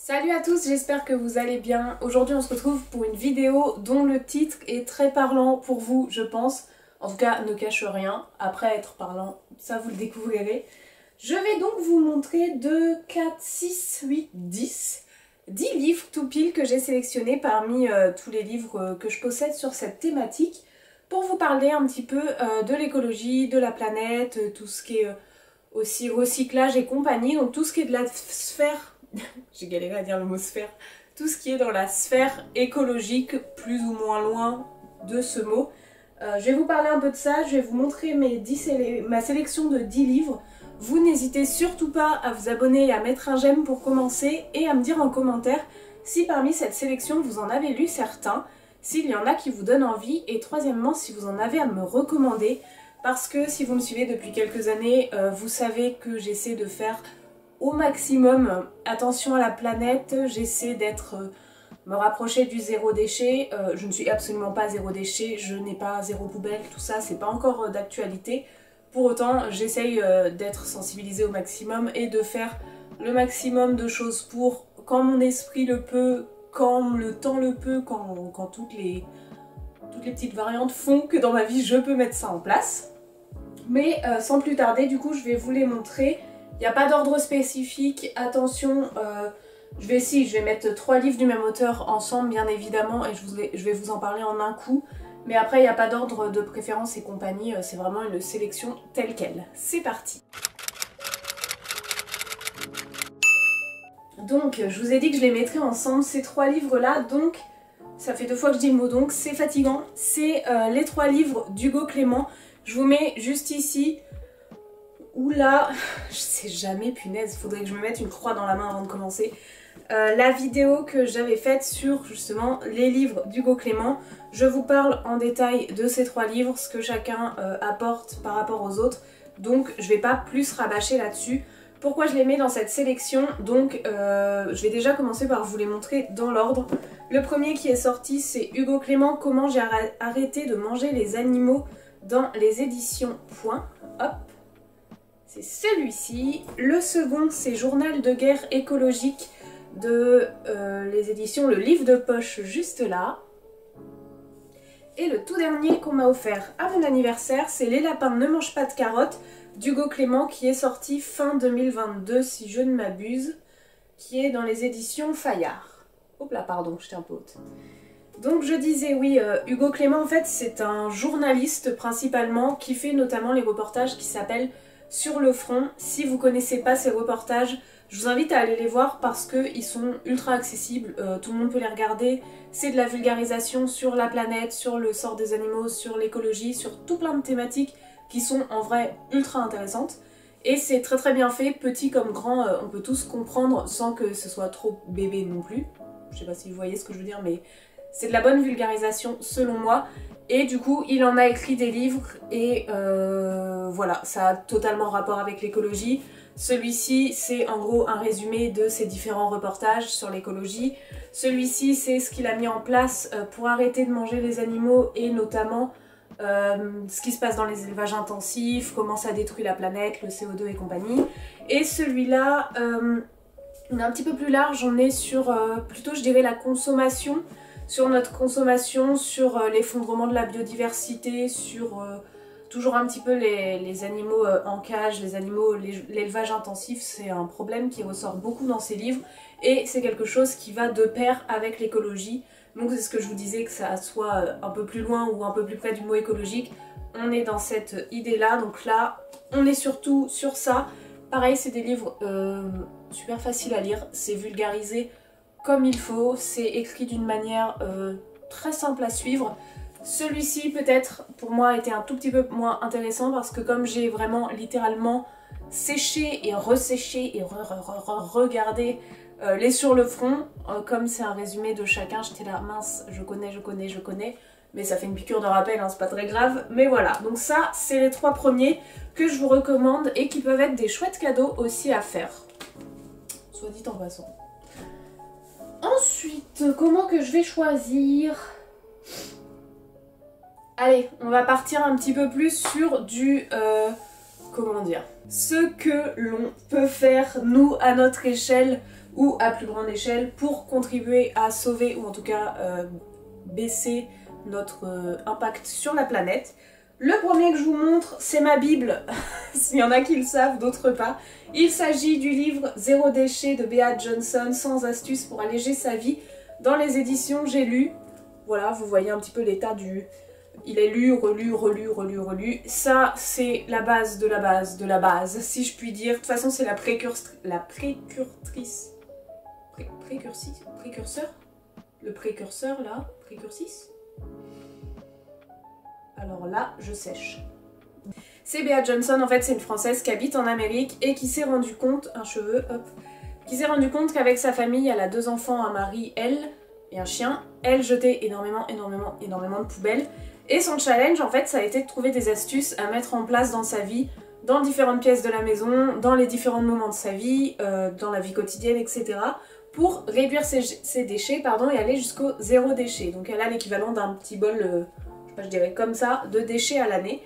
Salut à tous, j'espère que vous allez bien. Aujourd'hui on se retrouve pour une vidéo dont le titre est très parlant pour vous, je pense. En tout cas, ne cache rien. Après être parlant, ça vous le découvrirez. Je vais donc vous montrer 2, 4, 6, 8, 10 livres tout pile que j'ai sélectionnés parmi tous les livres que je possède sur cette thématique pour vous parler un petit peu de l'écologie, de la planète, tout ce qui est aussi recyclage et compagnie, donc tout ce qui est de la sphère, j'ai galéré à dire le mot sphère, tout ce qui est dans la sphère écologique, plus ou moins loin de ce mot. Je vais vous parler un peu de ça, je vais vous montrer ma sélection de 10 livres. Vous n'hésitez surtout pas à vous abonner et à mettre un j'aime pour commencer et à me dire en commentaire si parmi cette sélection vous en avez lu certains, s'il y en a qui vous donnent envie et troisièmement si vous en avez à me recommander parce que si vous me suivez depuis quelques années, vous savez que j'essaie de faire au maximum attention à la planète, j'essaie me rapprocher du zéro déchet. Je ne suis absolument pas zéro déchet, je n'ai pas zéro poubelle, tout ça c'est pas encore d'actualité. Pour autant, j'essaye d'être sensibilisée au maximum et de faire le maximum de choses pour, quand mon esprit le peut, quand le temps le peut, quand toutes les petites variantes font que dans ma vie je peux mettre ça en place. Mais sans plus tarder, du coup je vais vous les montrer. Il n'y a pas d'ordre spécifique, attention, je vais mettre 3 livres du même auteur ensemble bien évidemment et je vais vous en parler en un coup. Mais après il n'y a pas d'ordre de préférence et compagnie, c'est vraiment une sélection telle quelle. C'est parti! Donc je vous ai dit que je les mettrais ensemble, ces 3 livres là, donc ça fait 2 fois que je dis le mot donc, c'est fatigant. C'est les 3 livres d'Hugo Clément. Je vous mets juste ici. Oula, je sais jamais, punaise, faudrait que je me mette une croix dans la main avant de commencer. La vidéo que j'avais faite sur justement les livres d'Hugo Clément. Je vous parle en détail de ces 3 livres, ce que chacun apporte par rapport aux autres. Donc je vais pas plus rabâcher là-dessus. Pourquoi je les mets dans cette sélection? Donc je vais déjà commencer par vous les montrer dans l'ordre. Le premier qui est sorti c'est Hugo Clément, Comment j'ai arrêté de manger les animaux dans les éditions Point. Hop. C'est celui-ci. Le second, c'est Journal de guerre écologique de les éditions Le Livre de Poche, juste là. Et le tout dernier qu'on m'a offert à mon anniversaire, c'est Les lapins ne mangent pas de carottes d'Hugo Clément qui est sorti fin 2022, si je ne m'abuse, qui est dans les éditions Fayard. Hop là, pardon, j'étais un peu haute. Donc je disais oui, Hugo Clément en fait c'est un journaliste principalement qui fait notamment les reportages qui s'appellent Sur le front. Si vous connaissez pas ces reportages, je vous invite à aller les voir parce qu'ils sont ultra accessibles, tout le monde peut les regarder. C'est de la vulgarisation sur la planète, sur le sort des animaux, sur l'écologie, sur tout plein de thématiques qui sont en vrai ultra intéressantes. Et c'est très très bien fait, petit comme grand, on peut tous comprendre sans que ce soit trop bébé non plus. Je sais pas si vous voyez ce que je veux dire, mais c'est de la bonne vulgarisation selon moi. Et du coup, il en a écrit des livres et voilà, ça a totalement rapport avec l'écologie. Celui-ci, c'est en gros un résumé de ses différents reportages sur l'écologie. Celui-ci, c'est ce qu'il a mis en place pour arrêter de manger les animaux et notamment ce qui se passe dans les élevages intensifs, comment ça détruit la planète, le CO2 et compagnie. Et celui-là, on est un petit peu plus large, on est sur plutôt je dirais la consommation, sur notre consommation, sur l'effondrement de la biodiversité, sur toujours un petit peu les animaux en cage, l'élevage intensif, c'est un problème qui ressort beaucoup dans ces livres et c'est quelque chose qui va de pair avec l'écologie. Donc c'est ce que je vous disais, que ça soit un peu plus loin ou un peu plus près du mot écologique, on est dans cette idée-là, donc là on est surtout sur ça. Pareil, c'est des livres super faciles à lire, c'est vulgarisé comme il faut, c'est écrit d'une manière très simple à suivre. Celui-ci peut-être pour moi était un tout petit peu moins intéressant parce que comme j'ai vraiment littéralement séché et resséché et regardé les sur le front, comme c'est un résumé de chacun, j'étais là mince, je connais, mais ça fait une piqûre de rappel, hein, c'est pas très grave, mais voilà. Donc ça, c'est les 3 premiers que je vous recommande et qui peuvent être des chouettes cadeaux aussi à faire. Soit dit en passant. Ensuite, comment que je vais choisir? Allez, on va partir un petit peu plus sur du comment dire, ce que l'on peut faire nous à notre échelle ou à plus grande échelle pour contribuer à sauver ou en tout cas baisser notre impact sur la planète. Le premier que je vous montre, c'est ma Bible, s'il y en a qui le savent, d'autres pas. Il s'agit du livre Zéro déchet de Bea Johnson, 100 astuces pour alléger sa vie, dans les éditions J'ai lu. Voilà, vous voyez un petit peu l'état du... Il est lu, relu, relu, relu, relu. Ça, c'est la base de la base de la base, si je puis dire. De toute façon, c'est la précurseur. Le précurseur, là. Précursis. Alors là, je sèche. C'est Bea Johnson, en fait, c'est une Française qui habite en Amérique et qui s'est rendu compte... Un cheveu, hop. Qui s'est rendu compte qu'avec sa famille, elle a 2 enfants, un mari, elle, et un chien. Elle jetait énormément de poubelles. Et son challenge, en fait, ça a été de trouver des astuces à mettre en place dans sa vie, dans différentes pièces de la maison, dans les différents moments de sa vie, dans la vie quotidienne, etc. pour réduire ses déchets, pardon, et aller jusqu'au 0 déchet. Donc elle a l'équivalent d'un petit bol, je sais pas, je dirais comme ça, de déchets à l'année.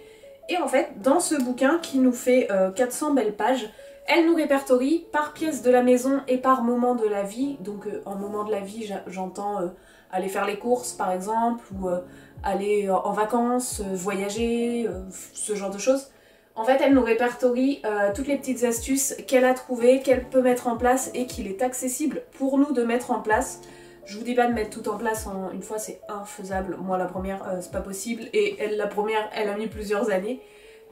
Et en fait, dans ce bouquin qui nous fait 400 belles pages, elle nous répertorie par pièce de la maison et par moment de la vie. Donc en moment de la vie, j'entends aller faire les courses par exemple, ou aller en vacances, voyager, ce genre de choses. En fait, elle nous répertorie toutes les petites astuces qu'elle a trouvées, qu'elle peut mettre en place et qu'il est accessible pour nous de mettre en place. Je vous dis pas de mettre tout en place en une fois, c'est infaisable. Moi la première, c'est pas possible, et elle, la première, elle a mis plusieurs années.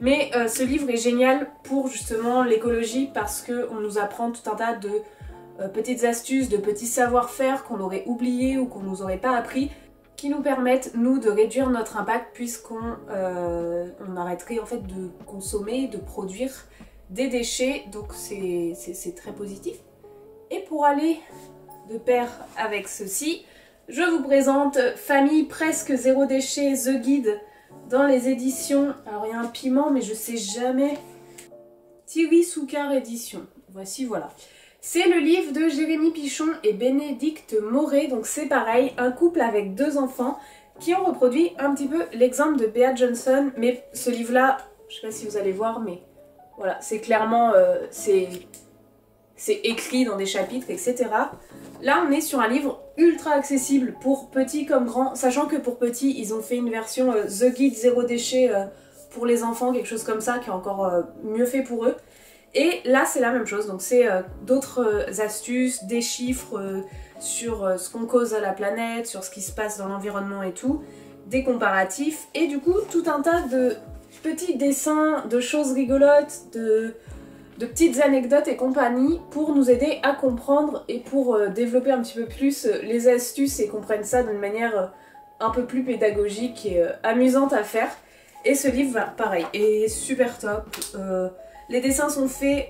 Mais ce livre est génial pour justement l'écologie parce qu'on nous apprend tout un tas de petites astuces, de petits savoir-faire qu'on aurait oubliés ou qu'on nous aurait pas appris, qui nous permettent, nous, de réduire notre impact puisqu'on on arrêterait en fait de consommer, de produire des déchets, donc c'est très positif. Et pour aller de pair avec ceci, je vous présente Famille presque zéro déchet, The Guide, dans les éditions, alors il y a un piment mais je sais jamais, Thierry Soucard édition, voici, voilà. C'est le livre de Jérémy Pichon et Bénédicte Moret, donc c'est pareil, un couple avec 2 enfants qui ont reproduit un petit peu l'exemple de Bea Johnson, mais ce livre-là, je sais pas si vous allez voir, mais voilà, c'est clairement, c'est écrit dans des chapitres, etc. Là, on est sur un livre ultra accessible pour petits comme grands, sachant que pour petits, ils ont fait une version The Guide Zéro Déchet pour les enfants, quelque chose comme ça, qui est encore mieux fait pour eux. Et là c'est la même chose, donc c'est d'autres astuces, des chiffres sur ce qu'on cause à la planète, sur ce qui se passe dans l'environnement et tout, des comparatifs, et du coup tout un tas de petits dessins, de choses rigolotes, de petites anecdotes et compagnie pour nous aider à comprendre et pour développer un petit peu plus les astuces et qu'on prenne ça d'une manière un peu plus pédagogique et amusante à faire. Et ce livre, pareil, est super top. Les dessins sont faits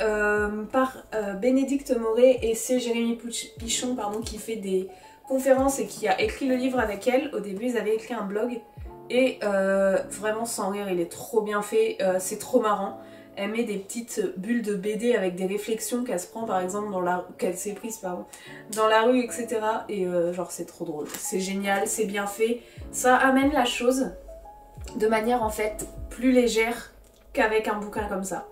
par Bénédicte Moret et c'est Jérémy Pichon, pardon, qui fait des conférences et qui a écrit le livre avec elle. Au début, ils avaient écrit un blog et vraiment sans rire, il est trop bien fait, c'est trop marrant. Elle met des petites bulles de BD avec des réflexions qu'elle se prend par exemple dans la qu'elle s'est prise pardon, dans la rue, etc. Et genre c'est trop drôle, c'est génial, c'est bien fait. Ça amène la chose de manière en fait plus légère qu'avec un bouquin comme ça.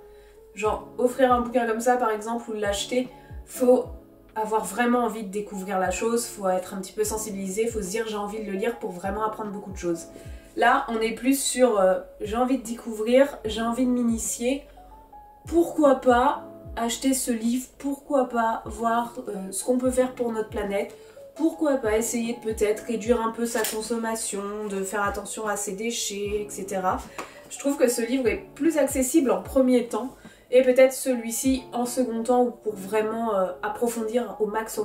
Genre, offrir un bouquin comme ça par exemple ou l'acheter, faut avoir vraiment envie de découvrir la chose, faut être un petit peu sensibilisé, faut se dire j'ai envie de le lire pour vraiment apprendre beaucoup de choses. Là, on est plus sur j'ai envie de découvrir, j'ai envie de m'initier, pourquoi pas acheter ce livre, pourquoi pas voir ce qu'on peut faire pour notre planète, pourquoi pas essayer de peut-être réduire un peu sa consommation, de faire attention à ses déchets, etc. Je trouve que ce livre est plus accessible en premier temps, et peut-être celui-ci en second temps ou pour vraiment approfondir au max,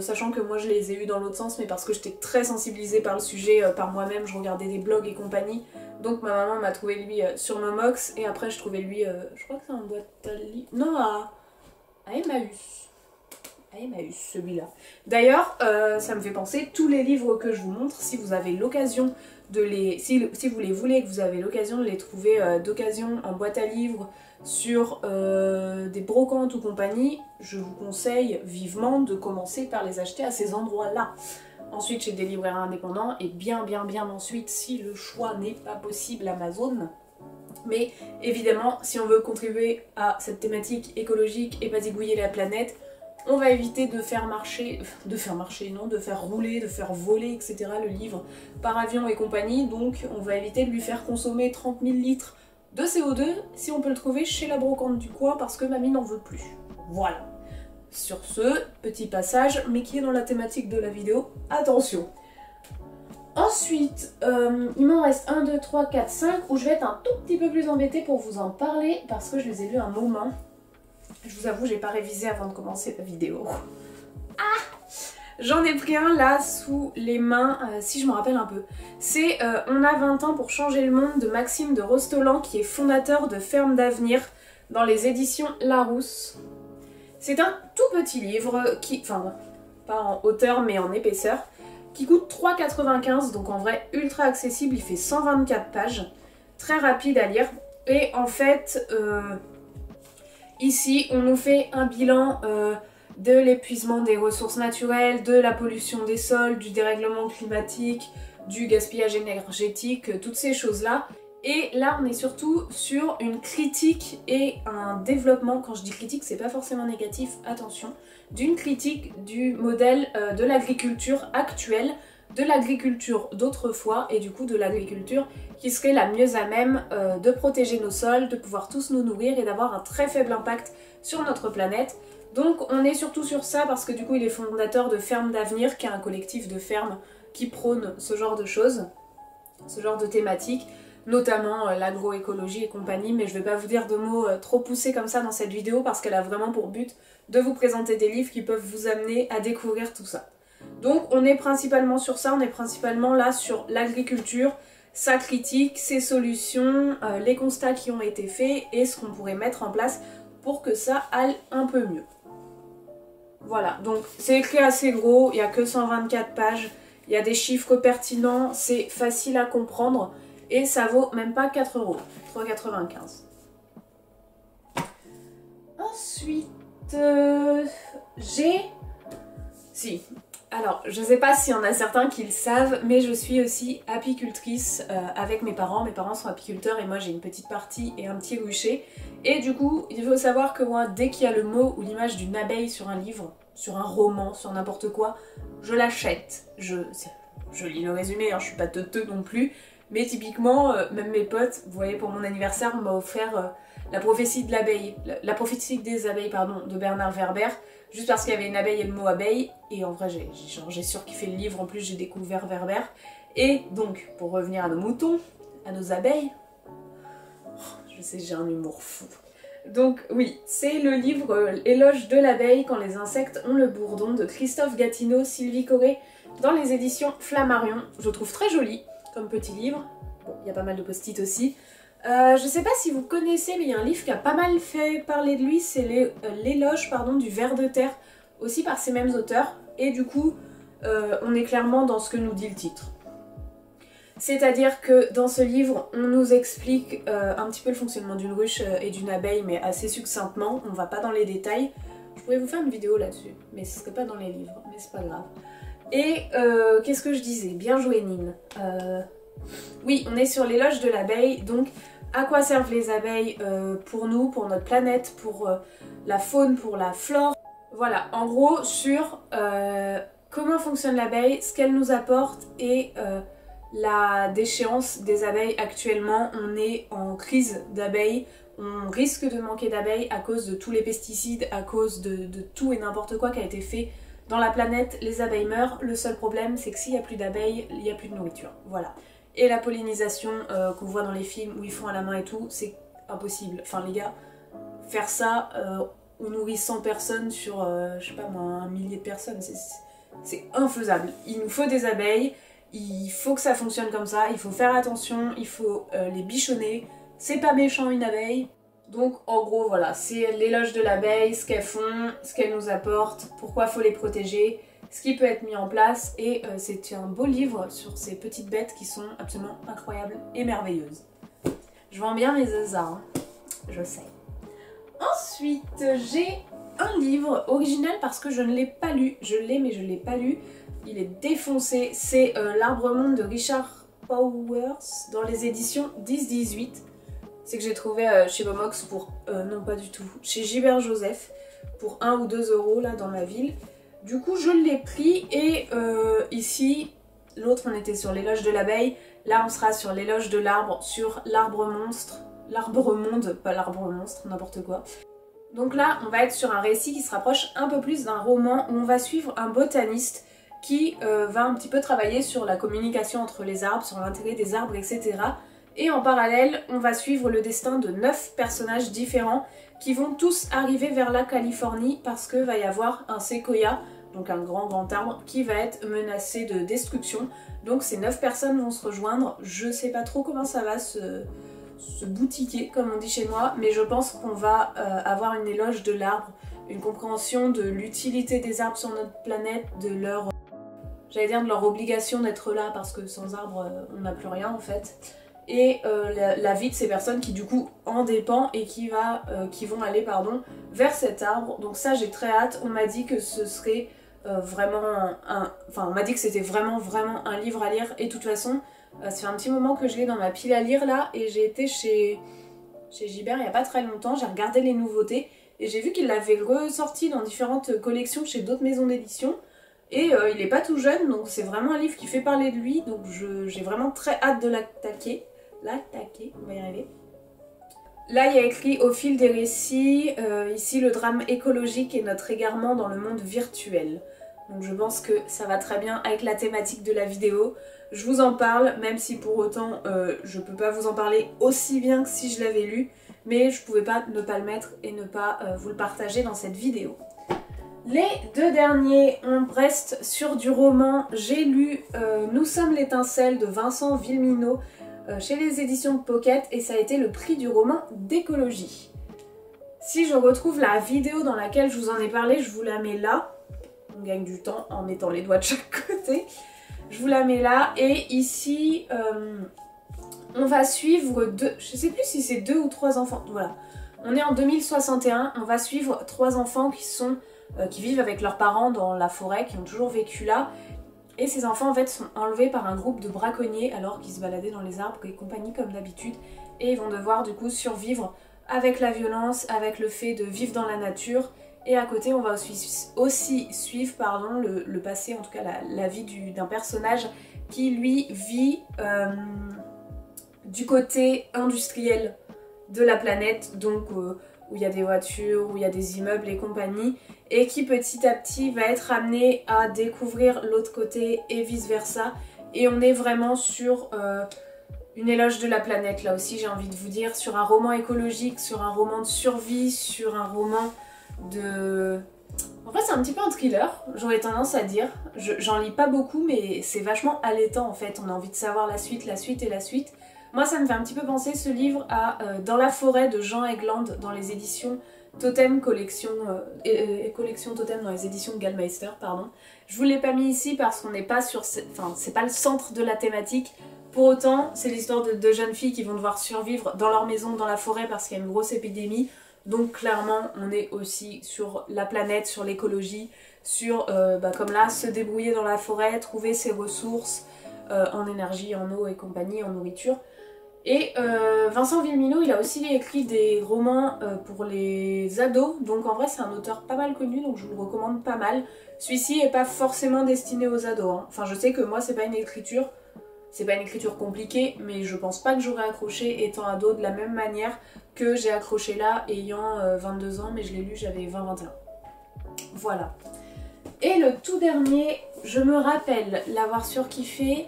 sachant que moi je les ai eus dans l'autre sens mais parce que j'étais très sensibilisée par le sujet par moi-même, je regardais des blogs et compagnie, donc ma maman m'a trouvé lui sur Momox et après je trouvais lui, je crois que c'est en boîte à livres, non à Emmaüs. À Emmaüs celui-là. D'ailleurs ça me fait penser, tous les livres que je vous montre, si vous avez l'occasion de les... Si vous les voulez et que vous avez l'occasion de les trouver d'occasion en boîte à livres, sur des brocantes ou compagnie, je vous conseille vivement de commencer par les acheter à ces endroits-là. Ensuite chez des libraires indépendants et bien ensuite, si le choix n'est pas possible, Amazon. Mais évidemment, si on veut contribuer à cette thématique écologique et pas zigouiller la planète, on va éviter de faire rouler, de faire voler, etc. le livre par avion et compagnie. Donc on va éviter de lui faire consommer 30 000 litres de CO2 si on peut le trouver chez la brocante du coin parce que mamie n'en veut plus. Voilà. Sur ce, petit passage, mais qui est dans la thématique de la vidéo, attention. Ensuite, il m'en reste 1, 2, 3, 4, 5 où je vais être un tout petit peu plus embêtée pour vous en parler parce que je les ai lus un moment. Je vous avoue, j'ai pas révisé avant de commencer la vidéo. Ah, j'en ai pris un là sous les mains, si je me rappelle un peu. C'est On a 20 ans pour changer le monde de Maxime de Rostolan qui est fondateur de Ferme d'Avenir dans les éditions Larousse. C'est un tout petit livre qui, enfin pas en hauteur mais en épaisseur, qui coûte 3,95 €, donc en vrai ultra accessible, il fait 124 pages, très rapide à lire. Et en fait, ici on nous fait un bilan de l'épuisement des ressources naturelles, de la pollution des sols, du dérèglement climatique, du gaspillage énergétique, toutes ces choses-là. Et là on est surtout sur une critique et un développement, quand je dis critique c'est pas forcément négatif, attention, d'une critique du modèle de l'agriculture actuelle, de l'agriculture d'autrefois et du coup de l'agriculture qui serait la mieux à même de protéger nos sols, de pouvoir tous nous nourrir et d'avoir un très faible impact sur notre planète. Donc on est surtout sur ça parce que du coup il est fondateur de Ferme d'Avenir qui est un collectif de fermes qui prône ce genre de choses, ce genre de thématiques, notamment l'agroécologie et compagnie, mais je vais pas vous dire de mots trop poussés comme ça dans cette vidéo parce qu'elle a vraiment pour but de vous présenter des livres qui peuvent vous amener à découvrir tout ça. Donc on est principalement sur ça, on est principalement là sur l'agriculture, sa critique, ses solutions, les constats qui ont été faits et ce qu'on pourrait mettre en place pour que ça aille un peu mieux. Voilà, donc c'est écrit assez gros, il n'y a que 124 pages, il y a des chiffres pertinents, c'est facile à comprendre et ça vaut même pas 4 €, 3,95 €. Ensuite, j'ai... Si, alors je sais pas s'il y en a certains qui le savent, mais je suis aussi apicultrice avec mes parents. Mes parents sont apiculteurs et moi j'ai une petite partie et un petit rucher. Et du coup, il faut savoir que moi, dès qu'il y a le mot ou l'image d'une abeille sur un livre, sur un roman, sur n'importe quoi, je l'achète. Je lis le résumé, hein, je suis pas teuteux non plus. Mais typiquement, même mes potes, vous voyez, pour mon anniversaire, on m'a offert La prophétie de l'abeille, la prophétie des abeilles, pardon, de Bernard Werber, juste parce qu'il y avait une abeille et le mot abeille, et en vrai j'ai surkiffé le livre, en plus j'ai découvert Werber. Et donc, pour revenir à nos moutons, à nos abeilles, je sais, j'ai un humour fou. Donc oui, c'est le livre Éloge de l'abeille quand les insectes ont le bourdon de Christophe Gatineau, Sylvie Corré, dans les éditions Flammarion. Je trouve très joli comme petit livre. Bon, il y a pas mal de post-it aussi. Je sais pas si vous connaissez, mais il y a un livre qui a pas mal fait parler de lui, c'est l'éloge du ver de terre, aussi par ces mêmes auteurs. Et du coup, on est clairement dans ce que nous dit le titre. C'est-à-dire que dans ce livre, on nous explique un petit peu le fonctionnement d'une ruche et d'une abeille, mais assez succinctement, on va pas dans les détails. Je pourrais vous faire une vidéo là-dessus, mais ce serait pas dans les livres, mais c'est pas grave. Et qu'est-ce que je disais? Bien joué Nine. Oui, on est sur l'éloge de l'abeille, donc à quoi servent les abeilles pour nous, pour notre planète, pour la faune, pour la flore. Voilà, en gros sur comment fonctionne l'abeille, ce qu'elle nous apporte et la déchéance des abeilles. Actuellement, on est en crise d'abeilles, on risque de manquer d'abeilles à cause de tous les pesticides, à cause de tout et n'importe quoi qui a été fait dans la planète. Les abeilles meurent, le seul problème c'est que s'il n'y a plus d'abeilles, il n'y a plus de nourriture, voilà. Et la pollinisation qu'on voit dans les films où ils font à la main et tout, c'est impossible. Enfin les gars, faire ça, on nourrit 100 personnes sur, je sais pas moi, 1 millier de personnes, c'est infaisable. Il nous faut des abeilles, il faut que ça fonctionne comme ça, il faut faire attention, il faut les bichonner. C'est pas méchant une abeille. Donc en gros voilà, c'est l'éloge de l'abeille, ce qu'elles font, ce qu'elles nous apportent, pourquoi il faut les protéger, ce qui peut être mis en place, et c'est un beau livre sur ces petites bêtes qui sont absolument incroyables et merveilleuses. Je vends bien mes zazas, hein, je sais. Ensuite, j'ai un livre original parce que je ne l'ai pas lu. Je l'ai mais je ne l'ai pas lu. Il est défoncé. C'est L'Arbre Monde de Richard Powers dans les éditions 10-18. c'est que j'ai trouvé chez Momox pour, non pas du tout, chez Gilbert Joseph pour 1 ou 2 euros là dans ma ville. Du coup je l'ai pris et ici, l'autre on était sur l'éloge de l'abeille, là on sera sur l'éloge de l'arbre, sur l'arbre monstre, l'arbre monde, pas l'arbre monstre, n'importe quoi. Donc là on va être sur un récit qui se rapproche un peu plus d'un roman où on va suivre un botaniste qui va un petit peu travailler sur la communication entre les arbres, sur l'intérêt des arbres, etc. Et en parallèle, on va suivre le destin de 9 personnages différents qui vont tous arriver vers la Californie parce que va y avoir un séquoia, donc un grand arbre, qui va être menacé de destruction. Donc ces 9 personnes vont se rejoindre. Je sais pas trop comment ça va se boutiquer, comme on dit chez moi, mais je pense qu'on va avoir une éloge de l'arbre, une compréhension de l'utilité des arbres sur notre planète, de leur... j'allais dire de leur obligation d'être là parce que sans arbres on n'a plus rien en fait. Et la vie de ces personnes qui du coup en dépend et qui vont aller vers cet arbre. Donc ça j'ai très hâte, on m'a dit que ce serait vraiment enfin on m'a dit que c'était vraiment un livre à lire et de toute façon ça fait un petit moment que je l'ai dans ma pile à lire là et j'ai été chez Gibert il n'y a pas très longtemps, j'ai regardé les nouveautés et j'ai vu qu'il l'avait ressorti dans différentes collections chez d'autres maisons d'édition. Et il est pas tout jeune, donc c'est vraiment un livre qui fait parler de lui, donc j'ai vraiment très hâte de l'attaquer. On va y arriver. Là, il y a écrit au fil des récits, ici le drame écologique et notre égarement dans le monde virtuel. Donc je pense que ça va très bien avec la thématique de la vidéo. Je vous en parle, même si pour autant je peux pas vous en parler aussi bien que si je l'avais lu, mais je pouvais pas ne pas le mettre et ne pas vous le partager dans cette vidéo. Les 2 derniers, on reste sur du roman. J'ai lu Nous sommes l'étincelle de Vincent Villeminot chez les éditions Pocket et ça a été le prix du roman d'écologie. Si je retrouve la vidéo dans laquelle je vous en ai parlé, je vous la mets là. On gagne du temps en mettant les doigts de chaque côté. Je vous la mets là et ici on va suivre je sais plus si c'est 2 ou 3 enfants. Voilà, on est en 2061, on va suivre 3 enfants qui vivent avec leurs parents dans la forêt, qui ont toujours vécu là. Et ces enfants en fait sont enlevés par un groupe de braconniers alors qu'ils se baladaient dans les arbres et compagnie comme d'habitude. Et ils vont devoir du coup survivre avec la violence, avec le fait de vivre dans la nature. Et à côté on va aussi suivre le passé, en tout cas la vie d'un personnage qui lui vit du côté industriel de la planète, donc où il y a des voitures, où il y a des immeubles et compagnie, et qui petit à petit va être amené à découvrir l'autre côté et vice versa. Et on est vraiment sur une éloge de la planète là aussi, j'ai envie de vous dire, sur un roman écologique, sur un roman de survie, sur un roman de... En fait c'est un petit peu un thriller, j'aurais tendance à dire. J'en lis pas beaucoup mais c'est vachement allaitant en fait, on a envie de savoir la suite et la suite. Moi ça me fait un petit peu penser ce livre à Dans la forêt de Jean Egland dans les éditions Totem collection Totem dans les éditions Gallmeister, pardon. Je vous l'ai pas mis ici parce qu'on n'est pas sur... Enfin c'est pas le centre de la thématique. Pour autant c'est l'histoire de jeunes filles qui vont devoir survivre dans leur maison dans la forêt parce qu'il y a une grosse épidémie. Donc clairement on est aussi sur la planète, sur l'écologie, sur comme là se débrouiller dans la forêt, trouver ses ressources en énergie, en eau et compagnie, en nourriture. Et Vincent Villeminot il a aussi écrit des romans pour les ados, donc en vrai c'est un auteur pas mal connu donc je vous le recommande pas mal. Celui-ci est pas forcément destiné aux ados, hein. Enfin je sais que moi c'est pas une écriture compliquée, mais je pense pas que j'aurais accroché étant ado de la même manière que j'ai accroché là ayant 22 ans, mais je l'ai lu j'avais 20-21. Voilà. Et le tout dernier, je me rappelle l'avoir surkiffé,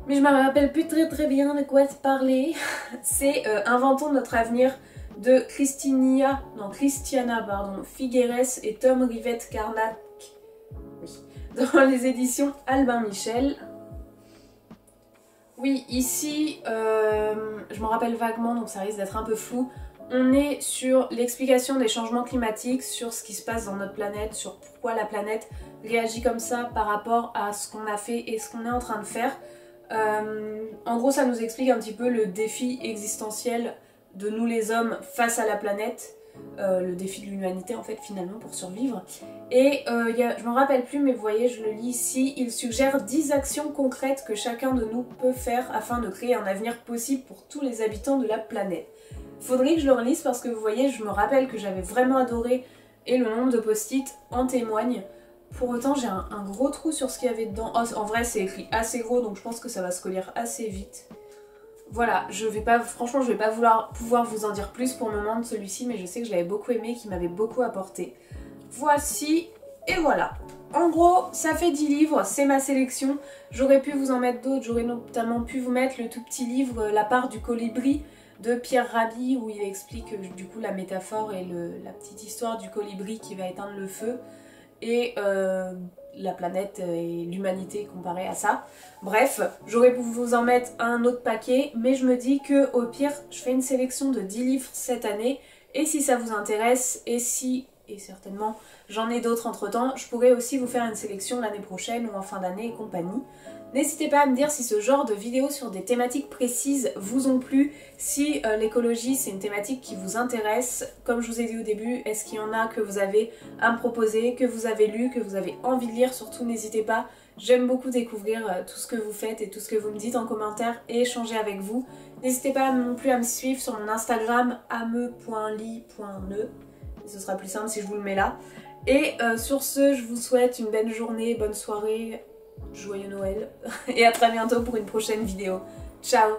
mais je me rappelle plus très bien de quoi te parler. C'est Inventons notre avenir de Christiana Figueres et Tom Rivette-Carnac, oui, dans les éditions Albin Michel. Oui, ici, je m'en rappelle vaguement, donc ça risque d'être un peu flou. On est sur l'explication des changements climatiques, sur ce qui se passe dans notre planète, sur pourquoi la planète réagit comme ça par rapport à ce qu'on a fait et ce qu'on est en train de faire. En gros, ça nous explique un petit peu le défi existentiel de nous les hommes face à la planète. le défi de l'humanité en fait finalement pour survivre. Et je me rappelle plus mais vous voyez je le lis ici, il suggère 10 actions concrètes que chacun de nous peut faire afin de créer un avenir possible pour tous les habitants de la planète. Faudrait que je le relise parce que vous voyez je me rappelle que j'avais vraiment adoré et le nombre de post-it en témoigne. Pour autant j'ai un gros trou sur ce qu'il y avait dedans. Oh, en vrai c'est écrit assez gros donc je pense que ça va se relire assez vite. Voilà, franchement je vais pas pouvoir vous en dire plus pour le moment de celui-ci, mais je sais que je l'avais beaucoup aimé, qu'il m'avait beaucoup apporté. Voici, et voilà. En gros, ça fait 10 livres, c'est ma sélection. J'aurais pu vous en mettre d'autres, j'aurais notamment pu vous mettre le tout petit livre La part du colibri de Pierre Rabhi, où il explique du coup la métaphore et la petite histoire du colibri qui va éteindre le feu. Et la planète et l'humanité comparée à ça. Bref, j'aurais pu vous en mettre un autre paquet, mais je me dis que au pire, je fais une sélection de 10 livres cette année, et si ça vous intéresse, et certainement j'en ai d'autres entre temps, je pourrais aussi vous faire une sélection l'année prochaine ou en fin d'année et compagnie. N'hésitez pas à me dire si ce genre de vidéos sur des thématiques précises vous ont plu, si l'écologie c'est une thématique qui vous intéresse. Comme je vous ai dit au début, est-ce qu'il y en a que vous avez à me proposer, que vous avez lu, que vous avez envie de lire, surtout n'hésitez pas. J'aime beaucoup découvrir tout ce que vous faites et tout ce que vous me dites en commentaire et échanger avec vous. N'hésitez pas non plus à me suivre sur mon Instagram ame.li.ne, ce sera plus simple si je vous le mets là. Et sur ce, je vous souhaite une belle journée, bonne soirée, joyeux Noël et à très bientôt pour une prochaine vidéo. Ciao!